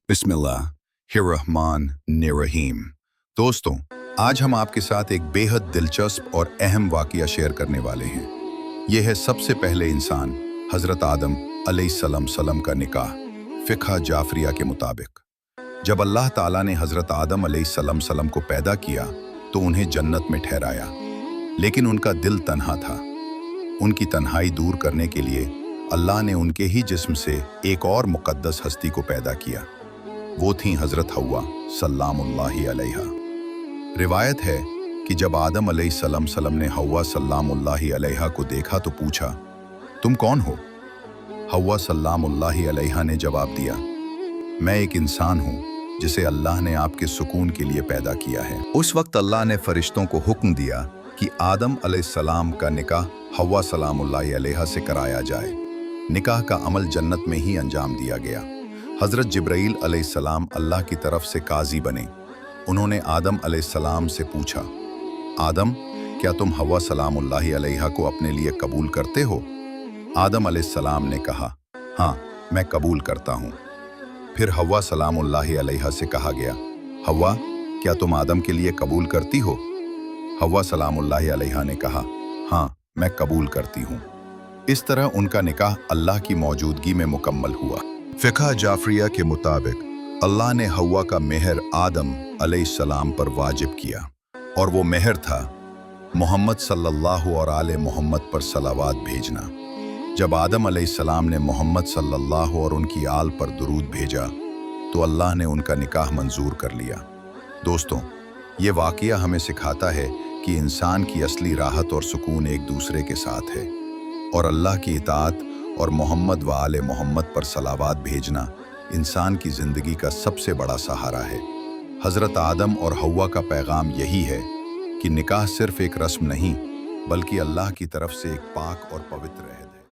बिस्मिल्लाहिर्रहमानिर्रहीम। दोस्तों, आज हम आपके साथ एक बेहद दिलचस्प और अहम वाक़या शेयर करने वाले हैं। यह है सबसे पहले इंसान हज़रत आदम अलैहिस्सलाम का निकाह फ़िक़्ह जाफ़रिया के मुताबिक। जब अल्लाह ताला ने हज़रत आदम अलैहिस्सलाम को पैदा किया तो उन्हें जन्नत में ठहराया, लेकिन उनका दिल तन्हा था। उनकी तन्हाई दूर करने के लिए अल्लाह ने उनके ही जिस्म से एक और मुक़द्दस हस्ती को पैदा किया। वो थी हज़रत हव्वा सल्लामुल्लाहि अलैहा। रिवायत है कि जब आदम अलैहिस्सलाम ने हव्वा सल्लामुल्लाहि अलैहा को देखा तो पूछा, तुम कौन हो? हव्वा सल्लामुल्लाहि अलैहा ने जवाब दिया, मैं एक इंसान हूँ जिसे अल्लाह ने आपके सुकून के लिए पैदा किया है। उस वक्त अल्लाह ने फरिश्तों को हुक्म दिया कि आदम अलैहिस्सलाम का निकाह हव्वा सलामुल्लाहि अलैहा से कराया जाए। निकाह का अमल जन्नत में ही अंजाम दिया गया। हज़रत जिब्राईल अलैहिस्सलाम अल्लाह की तरफ से काजी बने। उन्होंने आदम अलैहिस्सलाम से पूछा, आदम, क्या तुम हव्वा सलामुल्लाहि अलैहा को अपने लिए कबूल करते हो? आदम अलैहिस्सलाम ने कहा, हाँ, मैं कबूल करता हूँ। फिर हव्वा सलामुल्लाहि अलैहा से कहा गया, हव्वा, क्या तुम आदम के लिए कबूल करती हो? हव्वा सलामुल्लाहि अलैहा ने कहा, हाँ, मैं कबूल करती हूँ। इस तरह उनका निकाह अल्लाह की मौजूदगी में मुकम्मल हुआ। फ़िक़्ह जाफ़रिया के मुताबिक अल्लाह ने हव्वा का मेहर आदम अलैहिस्सलाम पर वाजिब किया, और वो मेहर था मोहम्मद सल्लल्लाहु अलैहि मोहम्मद पर सलावात भेजना। जब आदम अलैहिस्सलाम ने मोहम्मद सल्लल्लाहु और उनकी आल पर दुरूद भेजा तो अल्लाह ने उनका निकाह मंजूर कर लिया। दोस्तों, ये वाक़या हमें सिखाता है कि इंसान की असली राहत और सुकून एक दूसरे के साथ है, और अल्लाह की इताअत और मोहम्मद व आले मोहम्मद पर सलावात भेजना इंसान की ज़िंदगी का सबसे बड़ा सहारा है। हज़रत आदम और हव्वा का पैगाम यही है कि निकाह सिर्फ़ एक रस्म नहीं, बल्कि अल्लाह की तरफ से एक पाक और पवित्र अहद है।